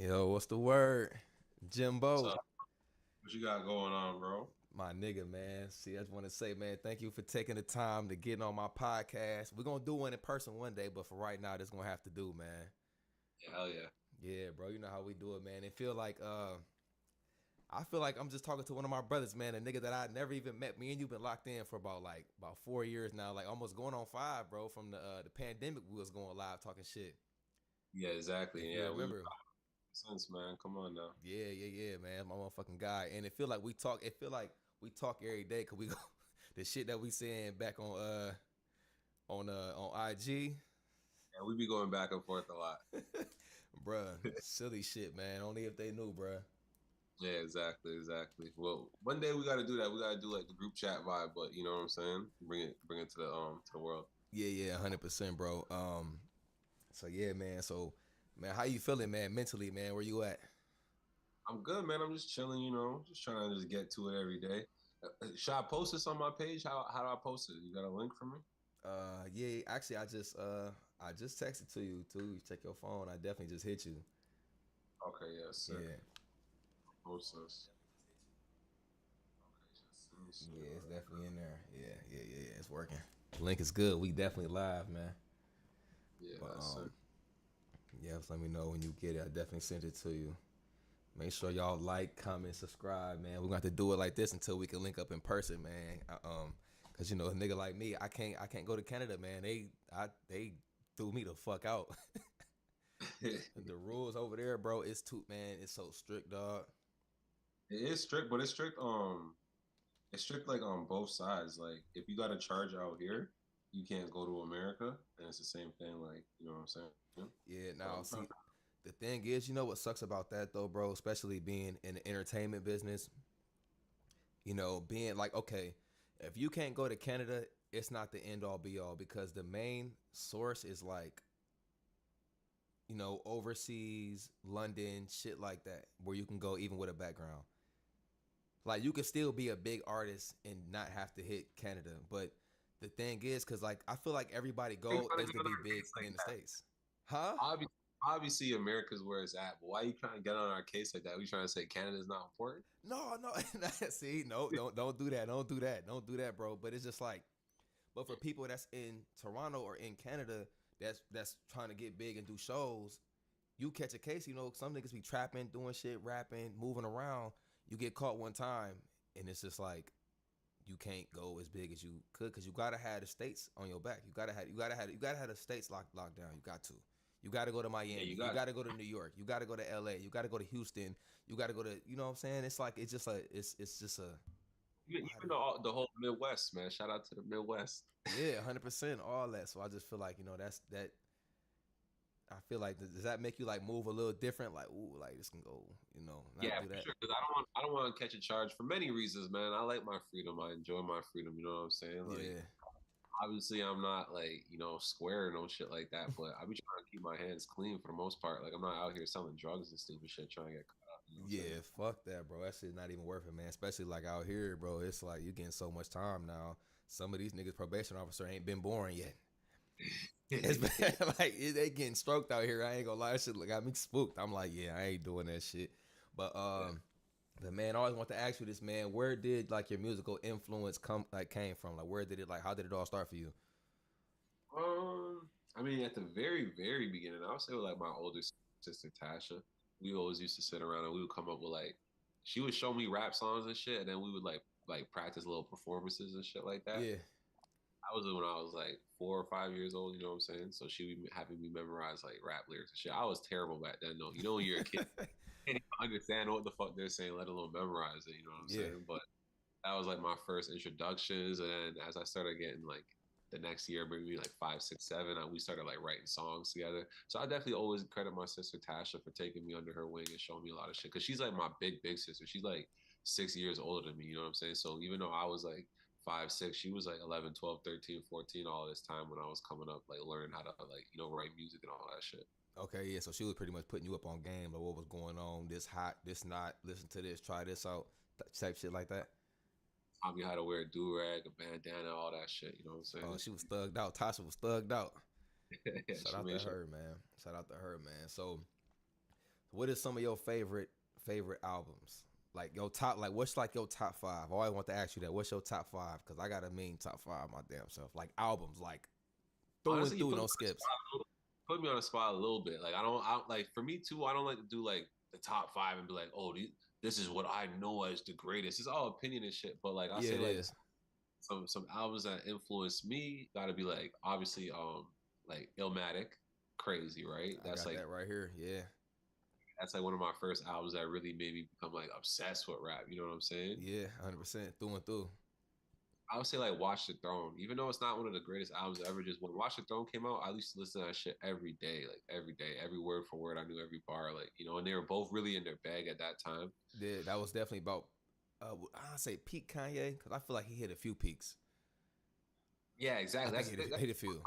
Yo, what's the word? What's Jimbo, up? What you got going on, bro? my nigga, man. See, I just want to say, man, thank you for taking the time to get on my podcast. We're going to do one in person one day, but for right now, this going to have to do, man. Yeah, hell yeah. Yeah, bro, you know how we do it, man. I feel like I'm just talking to one of my brothers, man, a nigga that I never even met. Me and you been locked in for about 4 years now, like almost going on 5, bro, from the pandemic we was going live talking shit. Yeah, exactly. If you Yeah, we've been remember. talking since, man. Come on now. Yeah, man. My motherfucking guy. And it feel like we talk every day cause we go the shit that we saying back on IG. Yeah, we be going back and forth a lot. Bruh, silly shit, man. Only if they knew, bruh. Yeah, exactly. Well, one day we got to do that. We got to do like the group chat vibe, but you know what I'm saying? Bring it to the world. Yeah, 100%, bro. So yeah, man. So man, how you feeling, man? Mentally, man, where you at? I'm good, man. I'm just chilling, just trying to just get to it every day. Should I post this on my page? How do I post it? You got a link for me? Yeah, actually I just texted to you too. You check your phone. I definitely just hit you. Okay, yeah, sick. Yeah. Post this. Okay, let me see. Yeah, it's definitely in there. Yeah. It's working. Link is good. We definitely live, man. Yeah, But that's sick. yeah, just let me know when you get it. I definitely sent it to you. Make sure y'all like, comment, subscribe, man. We're gonna have to do it like this until we can link up in person, man. Cause you know, a nigga like me, I can't go to Canada, man. They threw me the fuck out. The rules over there, bro, it's too man. It's so strict, dog. It is strict, but it's strict like on both sides. Like if you got a charge out here, you can't go to America, and it's the same thing. Like you know what I'm saying? Yeah. But Now, I'm trying see, the thing is, you know what sucks about that though, bro? Especially being in the entertainment business. You know, being like, okay, if you can't go to Canada, it's not the end all be all because the main source is like, you know, overseas, London, shit like that, where you can go even with a background. Like you can still be a big artist and not have to hit Canada. But the thing is, cause like I feel like everybody to go is get to on be our big case like in the that. States. Huh? Obviously, America's where it's at. But why are you trying to get on our case like that? We trying to say Canada's not important? No. See, no, don't do that. Don't do that. Don't do that, bro. But it's just like, but for people that's in Toronto or in Canada that's trying to get big and do shows, you catch a case, you know, some niggas be trapping, doing shit, rapping, moving around. You get caught one time, and it's just like you can't go as big as you could because you gotta have the states on your back. You gotta have the states locked down. You got to. You gotta go to Yeah, Miami. you You got gotta go to New York. You gotta go to LA. You gotta go to Houston. You gotta go to you know what I'm saying? It's like it's just a how do even you the whole Midwest, man. Shout out to the Midwest. yeah, 100% all that. So I just feel like, you know, that's that I feel like does that make you like move a little different? Like, ooh, like this can go, you know, not Yeah, do for that. sure. Because I don't want to catch a charge for many reasons, man. I like my freedom. I enjoy my freedom. You know what I'm saying? Like Yeah. obviously I'm not like, square or no shit like that, but I be trying to keep my hands clean for the most part. Like I'm not out here selling drugs and stupid shit trying to get caught up, you know what I'm saying? Yeah, fuck that, bro. That shit's not even worth it, man. Especially like out here, bro. It's like you getting so much time now. Some of these niggas probation officer ain't been born yet. It's been, like they getting stroked out here. I ain't gonna lie, that shit got me spooked. I'm like, yeah, I ain't doing that shit. But Yeah. the man, I always want to ask you this, man. Where did like your musical influence came from? Like, where did it like? How did it all start for you? I mean, at the very, very beginning, I would say with like my older sister Tasha, we always used to sit around and we would come up with like she would show me rap songs and shit, and then we would like practice little performances and shit like that. Yeah, I was when I was like 4 or 5 years old, you know what I'm saying? So she would be having me memorize like rap lyrics and shit. I was terrible back then, though. You know, when you're a kid, you can't even understand what the fuck they're saying, let alone memorize it. You know what I'm yeah. saying? But that was like my first introductions, and then as I started getting like the next year, maybe like 5, 6, 7, we started like writing songs together. So I definitely always credit my sister Tasha for taking me under her wing and showing me a lot of shit because she's like my big sister. She's like 6 years older than me. You know what I'm saying? So even though I was like 5, 6, she was like 11, 12, 13, 14 all this time when I was coming up, like learning how to like write music and all that shit. Okay, yeah. So she was pretty much putting you up on game, like what was going on, this hot, this not, listen to this, try this out, type shit like that. Taught me how to wear a do rag, a bandana, all that shit. You know what I'm Oh, saying? she was thugged out. Tasha was thugged out. Yeah, Shout she out to made sure. her, man. Shout out to her, man. So what is some of your favorite albums? Like your top, like what's like your top five? I always want to ask you that. What's your top five? Because I got a mean top five my damn self. Like albums, like through and Honestly, you through, put me no on the skips. spot. Put me on the spot a little bit. Like I don't like for me too. I don't like to do like the top five and be like, oh, this is what I know as the greatest. It's all opinion and shit. But like I Yeah, say, it like is. some albums that influenced me got to be like obviously like Illmatic, Crazy, right? I got that right here. Yeah, That's like one of my first albums that really made me become like obsessed with rap. You know what I'm saying? yeah, 100% through and through. I would say like Watch the Throne, even though it's not one of the greatest albums ever. Just when Watch the Throne came out, I used to listen to that shit every day, every word for word. I knew every bar, like you know, and they were both really in their bag at that time. Yeah, that was definitely about. I say peak Kanye because I feel like he hit a few peaks. Yeah, I exactly. think he That's hit a few.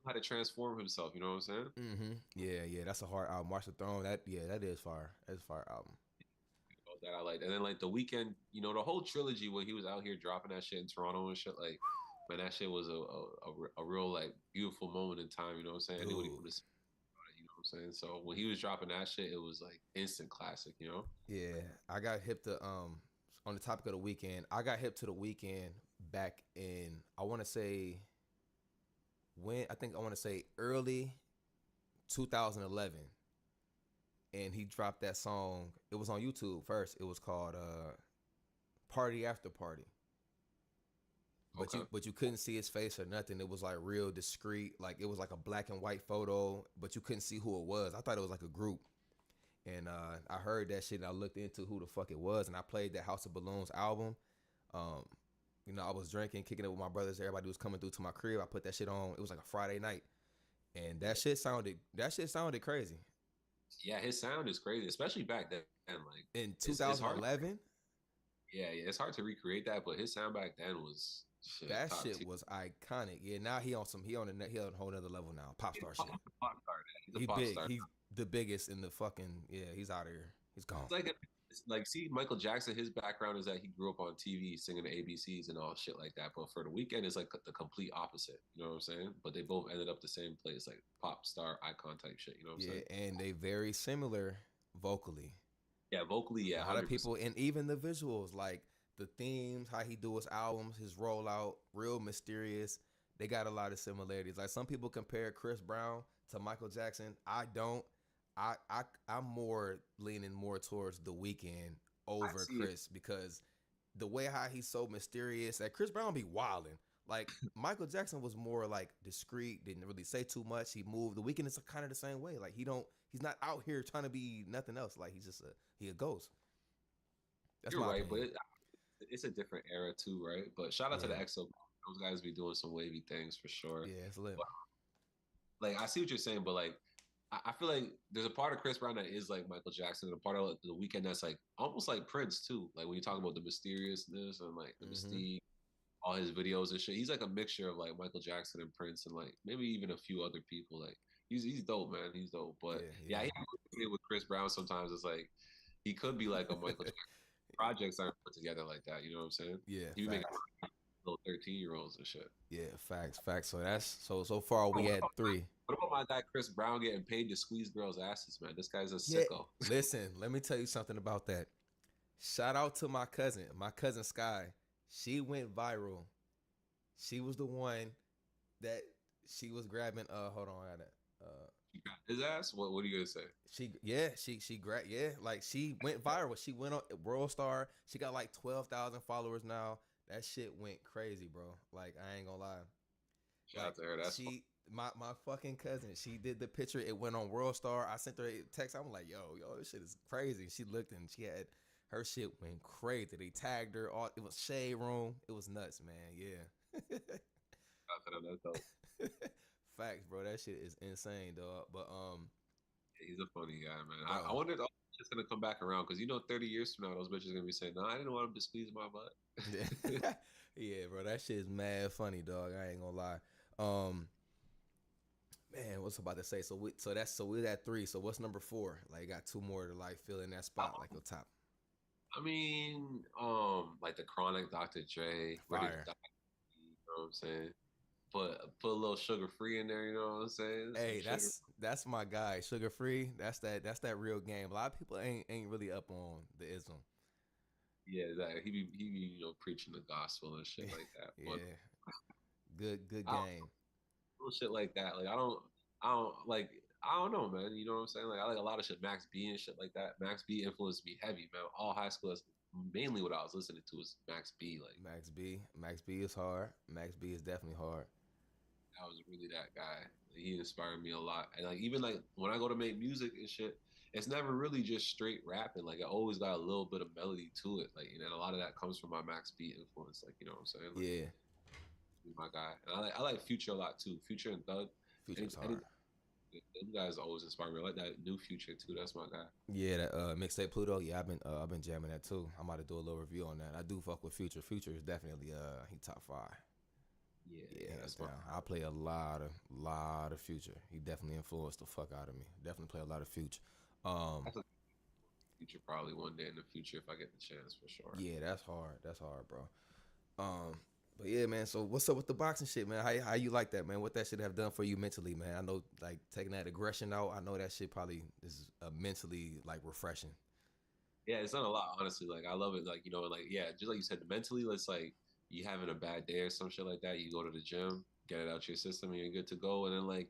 how to transform himself. You know what I'm saying? Yeah, yeah, that's a hard album. March the Throne. That is fire. That's a fire album. That I like, and then like the weekend, you know, the whole trilogy when he was out here dropping that shit in Toronto and shit, like, man, that shit was a real like beautiful moment in time. You know what I'm saying? I knew what he Dude. would have said about it. You know what I'm saying? So when he was dropping that shit, it was like instant classic. You know? Yeah, I got hip to on the topic of the weekend. I got hip to the weekend back in I want to say I want to say early 2011, and he dropped that song. It was on YouTube first. It was called Party After Party. Okay. But you couldn't see his face or nothing. It was like real discreet. Like it was like a black and white photo, but you couldn't see who it was. I thought it was like a group. And I heard that shit and I looked into who the fuck it was and I played that House of Balloons album. Um, you know, I was drinking, kicking it with my brothers. Everybody was coming through to my crib. I put that shit on. It was like a Friday night. And that shit sounded crazy. Yeah, his sound is crazy, especially back then. Like In it's hard. 2011, Yeah, it's hard to recreate that, but his sound back then was shit that top shit tier. was iconic. Yeah, now he on a whole nother level now. Pop star shit. He's a pop star. He's a He pop big. star. He's the biggest in the fucking he's out of here. He's gone. It's like it's like see Michael Jackson. His background is that he grew up on TV singing the ABCs and all shit like that. But for the weekend, it's like the complete opposite. You know what I'm saying? But they both ended up the same place, like pop star icon type shit. You know what I'm saying? Yeah, and they very similar vocally. Yeah, vocally, A yeah, lot of 100%. people, and even the visuals, like the themes, how he do his albums, his rollout, real mysterious. They got a lot of similarities. Like some people compare Chris Brown to Michael Jackson. I don't. I'm more leaning more towards The Weeknd I over see it. Chris because the way how he's so mysterious. That Chris Brown be wilding. Like Michael Jackson was more like discreet, didn't really say too much. He moved. The Weeknd is kind of the same way. Like he's not out here trying to be nothing else. Like he a ghost. That's You're my right, but opinion. it's a different era too, right? But shout out to the Yeah, EXO. Those guys be doing some wavy things for sure. yeah, it's lit. But like I see what you're saying, but like I feel like there's a part of Chris Brown that is like Michael Jackson, and a part of the weekend that's like almost like Prince too. Like when you talk about the mysteriousness and like the Hmm. mystique, all his videos and shit. He's like a mixture of like Michael Jackson and Prince and like maybe even a few other people. Like he's dope, man. He's dope. But Yeah, yeah, yeah, with Chris Brown sometimes it's like he could be like a Michael Jackson. Projects aren't put together like that. You know what I'm saying? yeah. He be making Facts. little 13-year-olds and shit. Yeah, facts. So that's so far we at three. What about my guy Chris Brown getting paid to squeeze girls' asses, man? This guy's a Yeah. sicko. Listen, let me tell you something about that. Shout out to my cousin Sky. She went viral. She was the one that she was grabbing. Hold on, I got it. You got his ass? What are you gonna say? She grabbed like she went viral. She went on World Star. She got like 12,000 followers now. That shit went crazy, bro. Like I ain't gonna lie. Shout Like out to her. That's fun. she my fucking cousin, she did the picture. It went on World Star. I sent her a text. I'm like, yo, this shit is crazy. She looked and she had her shit went crazy. They tagged her. All it was Shade Room. It was nuts, man. Yeah. Shout out to them. That's dope. Facts, bro. That shit is insane, dog. But He's a funny guy, man. I bro. wonder if all this shit's gonna come back around because 30 years from now, those bitches gonna be saying, "No, I didn't want him to squeeze my butt." Yeah. Yeah, bro. That shit is mad funny, dog. I ain't gonna lie. Um, man, what's I about to say? So we're at three. So what's number four? Like, got two more to like fill in that spot, like your top. I mean, like the Chronic, Dr. Dre, Ready to Fire. Die. You know what I'm saying? put a little sugar free in there. You know what I'm saying? Some Hey, sugar. that's my guy, Sugar Free. That's that real game. A lot of people ain't really up on the ism. Yeah, that he be preaching the gospel and shit like that. But Yeah, good I don't game. know shit like that. Like I don't like I don't know, man. You know what I'm saying? Like I like a lot of shit, Max B and shit like that. Max B influenced me heavy, man. All high school, that's mainly what I was listening to was Max B. Like Max B is hard. Max B is definitely hard. I was really that guy. He inspired me a lot. And like even like when I go to make music and shit, it's never really just straight rapping. Like it always got a little bit of melody to it. Like and a lot of that comes from my Max B influence. Like you know what I'm saying? Like Yeah, he's my guy. And I like Future a lot too. Future and Thug. Future's Any hard. them guys always inspire me. I like that new Future too. That's my guy. Yeah, that mixtape Pluto. Yeah, I've been jamming that too. I'm about to do a little review on that. I do fuck with Future. Future is definitely he top five. Yeah, Yeah, yeah, hands that's my down. I play a lot of Future. He definitely influenced the fuck out of me. Definitely play a lot of Future. Um, that's a Future probably one day in the future if I get the chance for sure. yeah, that's hard. That's hard, bro. Um, but yeah, man. So what's up with the boxing shit, man? How you like that, man? What that shit have done for you mentally, man? I know like taking that aggression out. I know that shit probably is mentally like refreshing. Yeah, it's done a lot, honestly. Like I love it. Like, like yeah, just like you said, mentally, it's like you having a bad day or some shit like that. You go to the gym, get it out your system, and you're good to go. And then like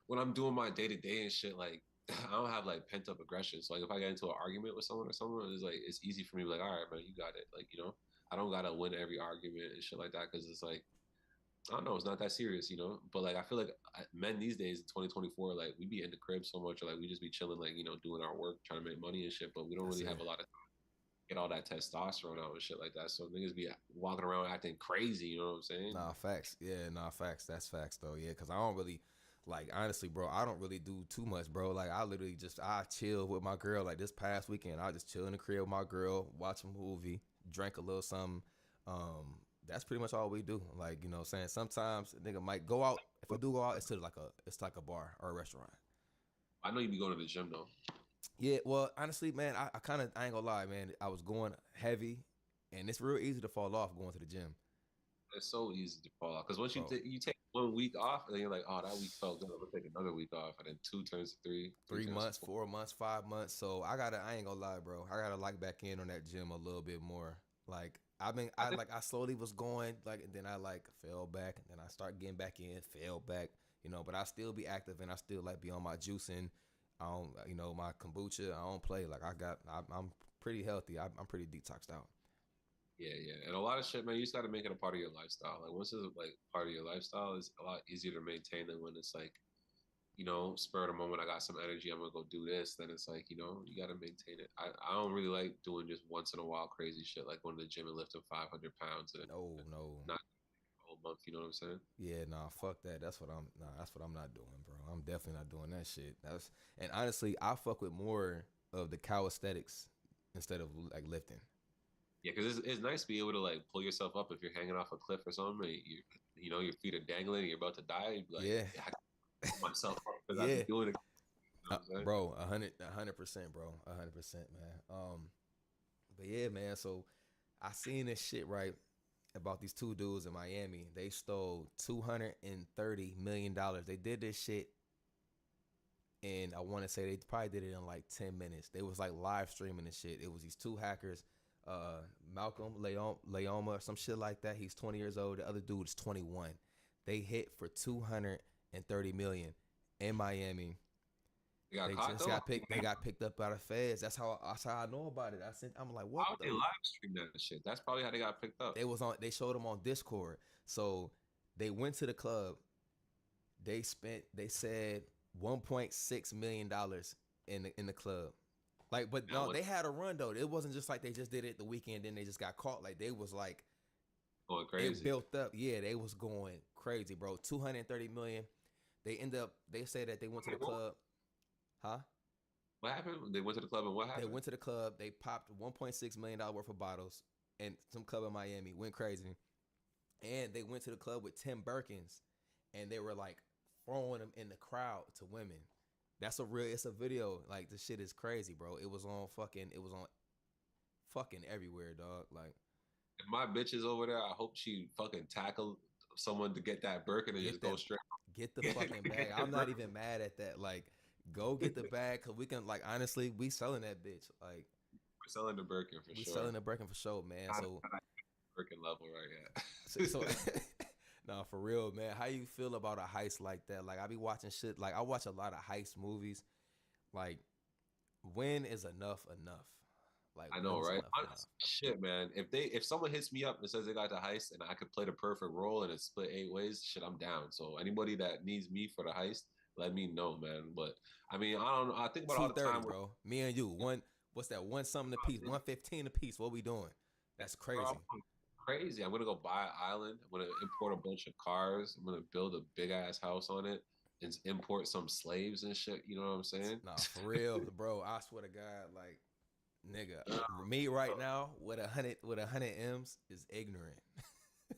when I'm doing my day to day and shit, like I don't have like pent up aggression. So like if I get into an argument with someone or someone, it's like it's easy for me to be like, all right, man, you got it. Like, I don't gotta win every argument and shit like that because it's like I don't know, it's not that serious. But like I feel like men these days in 2024, like we be in the crib so much, or like we just be chilling, like doing our work, trying to make money and shit. But we don't That's really it. have a lot of get all that testosterone out and shit like that. So niggas be walking around acting crazy. You know what I'm saying? Nah, facts. Yeah, nah, facts. That's facts though. Yeah, cause I don't really like honestly, bro. I don't really do too much, bro. Like I literally just I chill with my girl. Like this past weekend, I just chill in the crib with my girl, watch a movie, drink a little something. That's pretty much all we do. Like what I'm saying, sometimes a nigga might go out. If I do go out, it's like a bar or a restaurant. I know you be going to the gym though. Yeah, well, honestly, man, I ain't gonna lie, man. I was going heavy, and it's real easy to fall off going to the gym, It's so easy to fall off because once bro. you take 1 week off, and then you're like, oh, that week felt good. We'll take another week off, and then two turns to three, three Three turns to months, four. 4 months, 5 months. So I ain't gonna lie, bro. I gotta like back in on that gym a little bit more. Like I think I slowly was going like, and then I like fell back, and then I start getting back in, fell back, but I still be active and I still like be on my juicing. I don't, my kombucha. I don't play. Like I'm pretty healthy. I'm pretty detoxed out. yeah, yeah, and a lot of shit, man. You just got to make it a part of your lifestyle. Like once it's like part of your lifestyle, it's a lot easier to maintain than when it's like spur of the moment, I got some energy, I'm gonna go do this, then it's like, you gotta maintain it. I don't really like doing just once in a while crazy shit like going to the gym and lifting 500 pounds and No, no. not a whole month, you know what I'm saying? Yeah, nah, fuck that. That's what I'm not doing, bro. I'm definitely not doing that shit. And honestly, I fuck with more of the calisthenics instead of like lifting. Yeah, because it's nice to be able to like pull yourself up if you're hanging off a cliff or something and your feet are dangling and you're about to die, you'd be like, Yeah, yeah, I can pull myself up because I've yeah, been doing it, you know what I'm saying? bro, 100%, bro, 100%, man. But yeah, man. So I seen this shit right about these two dudes in Miami. They stole $230 million. They did this shit, and I want to say they probably did it in like 10 minutes. They was like live streaming and shit. It was these two hackers, Malcolm Leoma or some shit like that. He's 20 years old. The other dude is 21. They hit for 230 million in Miami. You got They caught just though? got picked. They got picked up by the feds. That's how I know about it. I'm like, what How would the? they live stream that shit? That's probably how they got picked up. They showed them on Discord. So they went to the club. They said $1.6 million in the club. Like, but Now no, what's they had a run though. It wasn't just like they just did it the weekend, then they just got caught. Like they was like going it crazy? built up. Yeah, they was going crazy, bro. 230 million. They said that they went to the club. Huh? What happened? They went to the club and what They happened? went to the club. They popped $1.6 million worth of bottles, and some club in Miami went crazy. And they went to the club with Tim Birkins, and they were like throwing them in the crowd to women. It's a video. Like this shit is crazy, bro. It was on fucking everywhere, dog. Like, If my bitch is over there, I hope she fucking tackle someone to get that Birkin and Get just go that, straight. get the fucking bag. I'm not even mad at that. Like, go get the bag, cause we can, like, honestly, we selling that bitch. Like, We're selling the Birkin for we sure. selling the Birkin for sure, man. Not So, at Birkin level right so, yet. nah, for real, man. How you feel about a heist like that? Like, I be watching shit. Like, I watch a lot of heist movies. Like, when is enough enough? Like, I when know, is right? enough enough? Shit, man. If someone hits me up and says they got the heist and I could play the perfect role and it's split 8 ways, shit, I'm down. So anybody that needs me for the heist, let me know, man. But I mean, I don't know. I think about it all the 230, time. bro. Me and you. One. What's that? One something a piece. 115 a piece. What we doing? That's Bro, crazy. I'm crazy. I'm gonna go buy an island. I'm gonna import a bunch of cars. I'm gonna build a big ass house on it and import some slaves and shit. You know what I'm saying? Nah, for real, bro. I swear to God, like, nigga, me right now with a hundred M's is ignorant,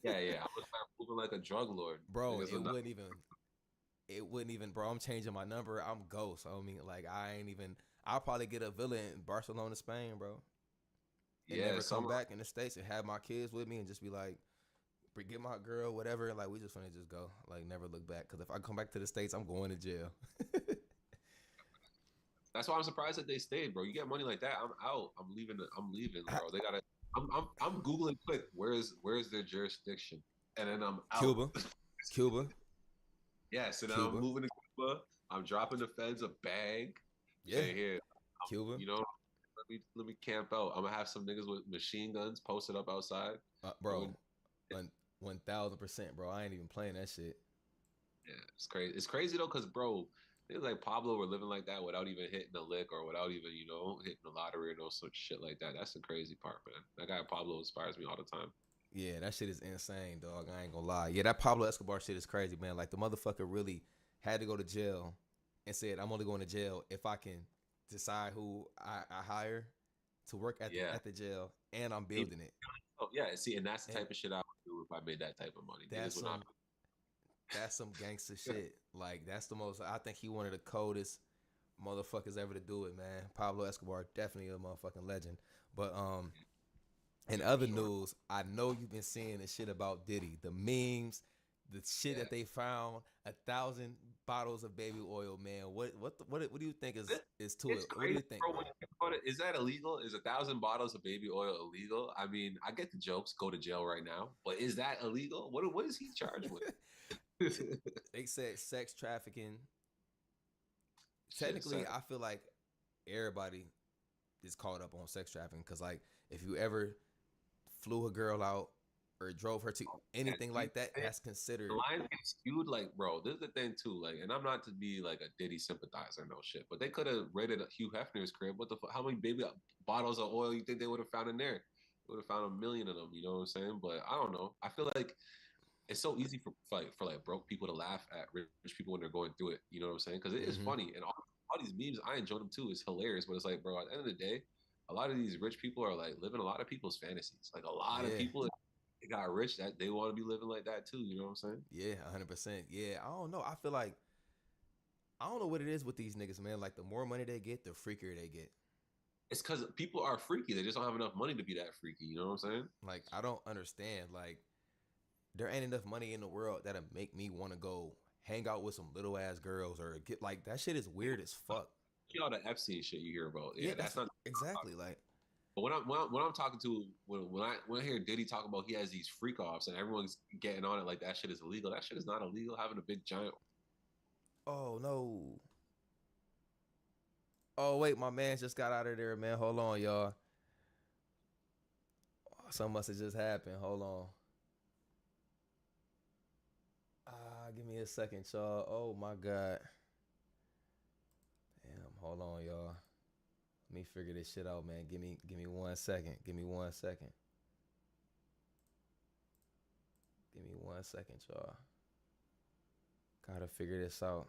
Yeah, yeah. I'm gonna start moving like a drug lord. bro. Niggas will not. It wouldn't even, bro. I'm changing my number. I'm ghost. I mean, like, I ain't even. I'll probably get a villa in Barcelona, Spain, bro, and Yeah, never come some back in the States and have my kids with me and just be like, get my girl, whatever. Like, we just finna just go, like, never look back. Cause if I come back to the States, I'm going to jail. That's why I'm surprised that they stayed, bro. You get money like that, I'm out. I'm leaving. I'm leaving, bro. They gotta. I'm googling quick. Where's their jurisdiction? And then I'm out. Cuba, Cuba, Yeah. So now I'm Cuba. moving to Cuba. I'm dropping the feds a bag. Yeah, Say here, Cuba, you know, let me camp out. I'm gonna have some niggas with machine guns posted up outside. bro. 1,000%, bro. I ain't even playing that shit. Yeah, it's crazy. It's crazy though, cause bro, things like Pablo were living like that without even hitting a lick or without even hitting the lottery or no such shit like that. That's the crazy part, man. That guy Pablo inspires me all the time. Yeah, that shit is insane, dog. I ain't gonna lie. Yeah, that Pablo Escobar shit is crazy, man. Like, the motherfucker really had to go to jail and said, I'm only going to jail if I can decide who I hire to work at Yeah. the jail, and I'm building it. Oh yeah, see, and that's the And type of shit I would do if I made that type of money. that's Niggas would not. some that's some gangster shit. Like, that's the most. I think he one of the coldest motherfuckers ever to do it, man. Pablo Escobar, definitely a motherfucking legend. But in other Sure. news, I know you've been seeing the shit about Diddy, the memes, the shit Yeah. that they found 1,000 bottles of baby oil, man. What do you think is to It's it? What do crazy, you think, bro. bro? When you think about it, is that illegal? Is 1,000 bottles of baby oil illegal? I mean, I get the jokes. Go to jail right now, but is that illegal? What is he charged with? They said sex trafficking. Shit, Technically, son. I feel like everybody is caught up on sex trafficking, because, like, if you ever flew a girl out or drove her to anything like that, that's considered. The line gets skewed, like, bro, this is the thing too. Like, and I'm not to be like a Diddy sympathizer, no shit, but they could have raided Hugh Hefner's crib. What the fuck? How many baby bottles of oil you think they would have found in there? They would have found a million of them. You know what I'm saying? But I don't know. I feel like it's so easy for broke people to laugh at rich people when they're going through it. You know what I'm saying? Because it is Hmm. funny, and all these memes, I enjoy them too. It's hilarious, but it's like, bro, at the end of the day, a lot of these rich people are like living a lot of people's fantasies. Like a lot of Yeah, people they got rich that they want to be living like that too. You know what I'm saying? yeah, 100%. Yeah, I don't know. I feel like I don't know what it is with these niggas, man. Like, the more money they get, the freakier they get. It's because people are freaky. They just don't have enough money to be that freaky. You know what I'm saying? Like, I don't understand. Like, there ain't enough money in the world that'll make me want to go hang out with some little ass girls or get, like, that shit is weird as fuck. You know, all the Epstein shit you hear about. Yeah, Yeah, that's that's not. exactly like. But when I'm talking to when I hear Diddy talk about he has these freak offs and everyone's getting on it like that shit is illegal. That shit is not illegal. Having a big giant. Oh no. Oh wait, my man just got out of there, man. Hold on, y'all. Something must have just happened. Hold on. Give me a second, y'all. Oh my god. Damn, hold on, y'all. Let me figure this shit out, man. Give me 1 second. Give me 1 second. Give me 1 second, y'all. Gotta figure this out.